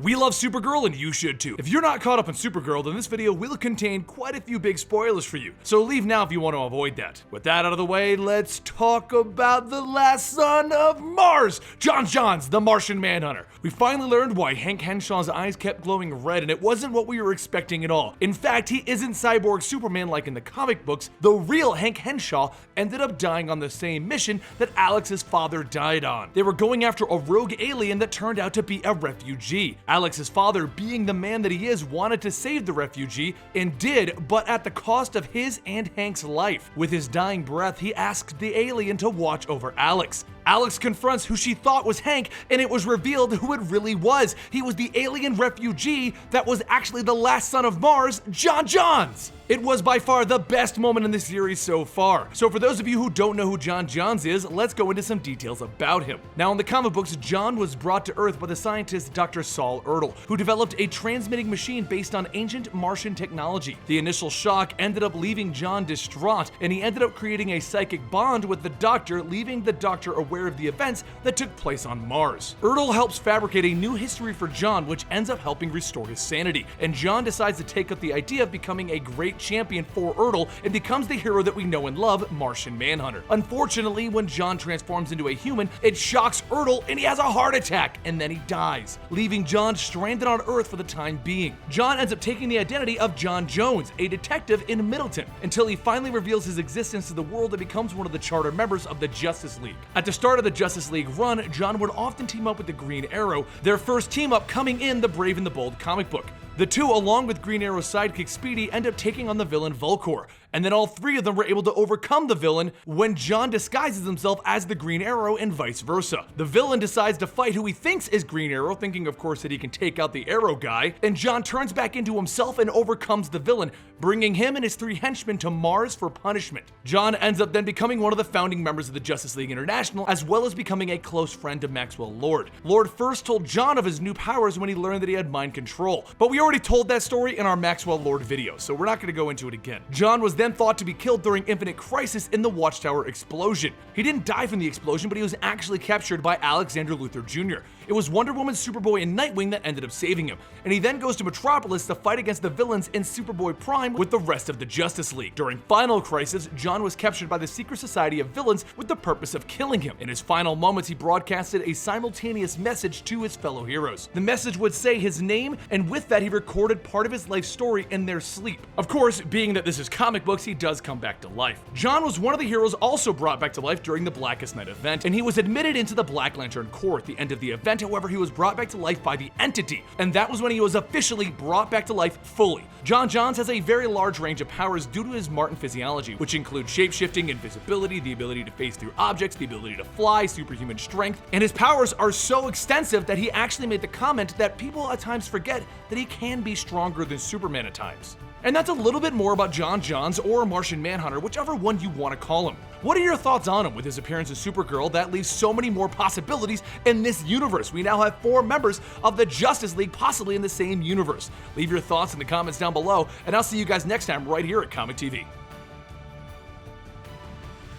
We love Supergirl and you should too. If you're not caught up on Supergirl, then this video will contain quite a few big spoilers for you, so leave now if you want to avoid that. With that out of the way, let's talk about the last son of Mars, John Johns, the Martian Manhunter. We finally learned why Hank Henshaw's eyes kept glowing red, and it wasn't what we were expecting at all. In fact, he isn't cyborg Superman like in the comic books. The real Hank Henshaw ended up dying on the same mission that Alex's father died on. They were going after a rogue alien that turned out to be a refugee. Alex's father, being the man that he is, wanted to save the refugee and did, but at the cost of his and Hank's life. With his dying breath, he asked the alien to watch over Alex. Alex confronts who she thought was Hank, and it was revealed who it really was. He was the alien refugee that was actually the last son of Mars, John Johns. It was by far the best moment in the series so far. So for those of you who don't know who John Johns is, let's go into some details about him. Now in the comic books, John was brought to Earth by the scientist Dr. Zor-el, who developed a transmitting machine based on ancient Martian technology. The initial shock ended up leaving John distraught, and he ended up creating a psychic bond with the Doctor, leaving the Doctor aware of the events that took place on Mars. Zor-el helps fabricate a new history for John, which ends up helping restore his sanity, and John decides to take up the idea of becoming a great champion for Zor-el and becomes the hero that we know and love, Martian Manhunter. Unfortunately, when John transforms into a human, it shocks Zor-el and he has a heart attack, and then he dies, leaving John stranded on Earth for the time being. John ends up taking the identity of John Jones, a detective in Middleton, until he finally reveals his existence to the world and becomes one of the charter members of the Justice League. At the start of the Justice League run, John would often team up with the Green Arrow, their first team up coming in the Brave and the Bold comic book. The two, along with Green Arrow's sidekick Speedy, end up taking on the villain Vulkor, and then all three of them were able to overcome the villain when John disguises himself as the Green Arrow and vice versa. The villain decides to fight who he thinks is Green Arrow, thinking of course that he can take out the Arrow guy, and John turns back into himself and overcomes the villain, bringing him and his three henchmen to Mars for punishment. John ends up then becoming one of the founding members of the Justice League International, as well as becoming a close friend to Maxwell Lord. Lord first told John of his new powers when he learned that he had mind control, but we already told that story in our Maxwell Lord video, so we're not going to go into it again. John was then thought to be killed during Infinite Crisis in the Watchtower explosion. He didn't die from the explosion, but he was actually captured by Alexander Luthor Jr. It was Wonder Woman, Superboy, and Nightwing that ended up saving him, and he then goes to Metropolis to fight against the villains in Superboy Prime with the rest of the Justice League. During Final Crisis, John was captured by the Secret Society of Villains with the purpose of killing him. In his final moments, he broadcasted a simultaneous message to his fellow heroes. The message would say his name, and with that he recorded part of his life story in their sleep. Of course, being that this is comic books, he does come back to life. John was one of the heroes also brought back to life during the Blackest Night event, and he was admitted into the Black Lantern Corps at the end of the event. However, he was brought back to life by the Entity, and that was when he was officially brought back to life fully. John Johns has a very large range of powers due to his Martian physiology, which include shapeshifting, invisibility, the ability to phase through objects, the ability to fly, superhuman strength, and his powers are so extensive that he actually made the comment that people at times forget that he can be stronger than Superman at times. And that's a little bit more about John Johns, or Martian Manhunter, whichever one you want to call him. What are your thoughts on him with his appearance as Supergirl that leaves so many more possibilities in this universe? We now have 4 members of the Justice League possibly in the same universe. Leave your thoughts in the comments down below, and I'll see you guys next time right here at Comic TV.